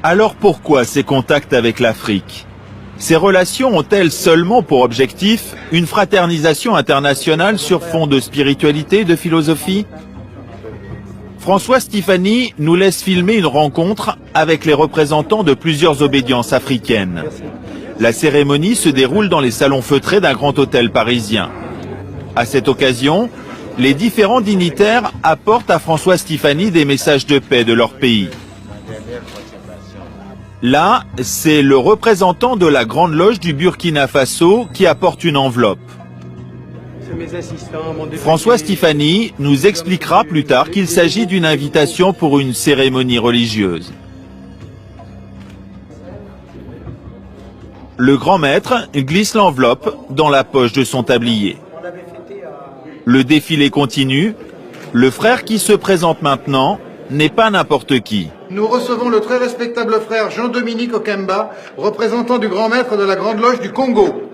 Alors pourquoi ces contacts avec l'Afrique? Ces relations ont-elles seulement pour objectif une fraternisation internationale sur fond de spiritualité et de philosophie? François Stéphanie nous laisse filmer une rencontre avec les représentants de plusieurs obédiences africaines. La cérémonie se déroule dans les salons feutrés d'un grand hôtel parisien. À cette occasion, les différents dignitaires apportent à François Stéphanie des messages de paix de leur pays. Là, c'est le représentant de la Grande Loge du Burkina Faso qui apporte une enveloppe. François Stéphanie nous expliquera plus tard qu'il s'agit d'une invitation pour une cérémonie religieuse. Le grand maître glisse l'enveloppe dans la poche de son tablier. Le défilé continue. Le frère qui se présente maintenant n'est pas n'importe qui. Nous recevons le très respectable frère Jean-Dominique Okemba, représentant du grand maître de la Grande Loge du Congo.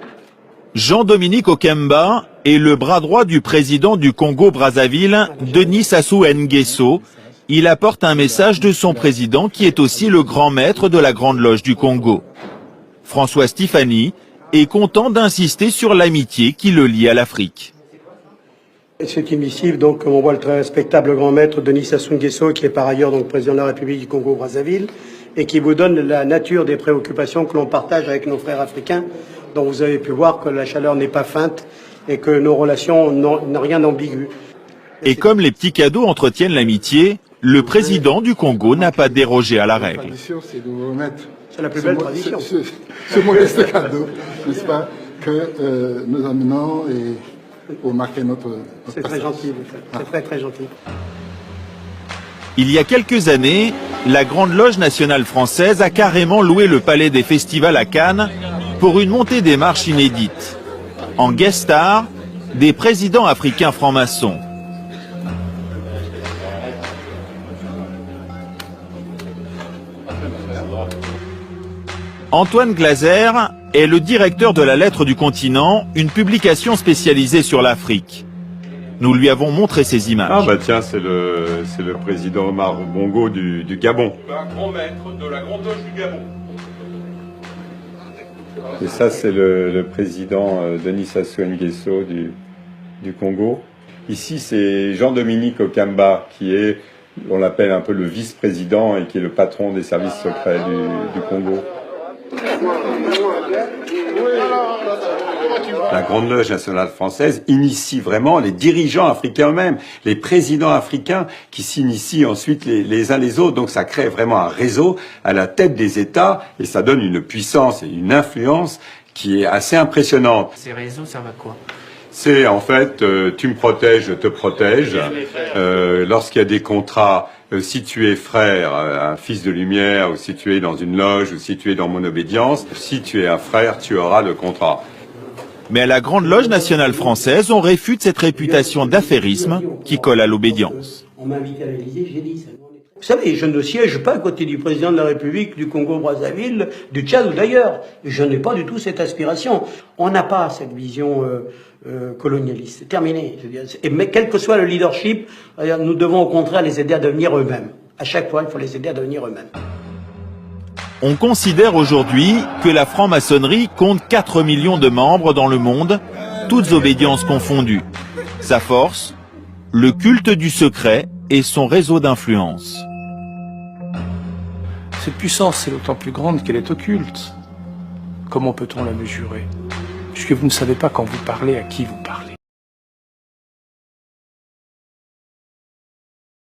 Jean-Dominique Okemba est le bras droit du président du Congo-Brazzaville, Denis Sassou Nguesso. Il apporte un message de son président qui est aussi le grand maître de la Grande Loge du Congo. François Stéphanie est content d'insister sur l'amitié qui le lie à l'Afrique. C'est une missive, donc, comme on voit le très respectable grand maître Denis Sassou Nguesso, qui est par ailleurs donc président de la République du Congo-Brazzaville, et qui vous donne la nature des préoccupations que l'on partage avec nos frères africains, dont vous avez pu voir que la chaleur n'est pas feinte et que nos relations n'ont rien d'ambigu. Et comme les petits cadeaux entretiennent l'amitié, le président du Congo n'a pas dérogé à la règle. C'est la plus belle tradition. Ce modeste cadeau, n'est-ce pas, que nous amenons pour marquer notre C'est très gentil, c'est très très gentil. Il y a quelques années, la Grande Loge nationale française a carrément loué le palais des festivals à Cannes pour une montée des marches inédite. En guest star, des présidents africains francs-maçons. Antoine Glaser est le directeur de la Lettre du Continent, une publication spécialisée sur l'Afrique. Nous lui avons montré ces images. Ah bah tiens, c'est le président Omar Bongo du Gabon. Un grand maître de la Grande Loge du Gabon. Et ça, c'est le président Denis Sassou Nguesso du Congo. Ici, c'est Jean-Dominique Okemba, qui est, on l'appelle un peu le vice-président et qui est le patron des services secrets du Congo. La Grande Loge nationale française initie vraiment les dirigeants africains eux-mêmes, les présidents africains qui s'initient ensuite les uns les autres. Donc ça crée vraiment un réseau à la tête des États et ça donne une puissance et une influence qui est assez impressionnante. Ces réseaux servent à quoi? C'est en fait, tu me protèges, je te protège. Lorsqu'il y a des contrats, si tu es frère, un fils de lumière, ou si tu es dans une loge, ou si tu es dans mon obédience, si tu es un frère, tu auras le contrat. Mais à la Grande Loge nationale française, on réfute cette réputation d'affairisme qui colle à l'obédience. On m'a invité à l'Élysée, j'ai dit ça. Vous savez, je ne siège pas à côté du président de la République du Congo-Brazzaville, du Tchad ou d'ailleurs. Je n'ai pas du tout cette aspiration. On n'a pas cette vision colonialiste. C'est terminé. Je veux dire. Mais quel que soit le leadership, nous devons au contraire les aider à devenir eux-mêmes. À chaque fois, il faut les aider à devenir eux-mêmes. On considère aujourd'hui que la franc-maçonnerie compte 4 millions de membres dans le monde, toutes obédiences confondues. Sa force, le culte du secret et son réseau d'influence. Cette puissance est d'autant plus grande qu'elle est occulte. Comment peut-on la mesurer? Puisque vous ne savez pas quand vous parlez à qui vous parlez.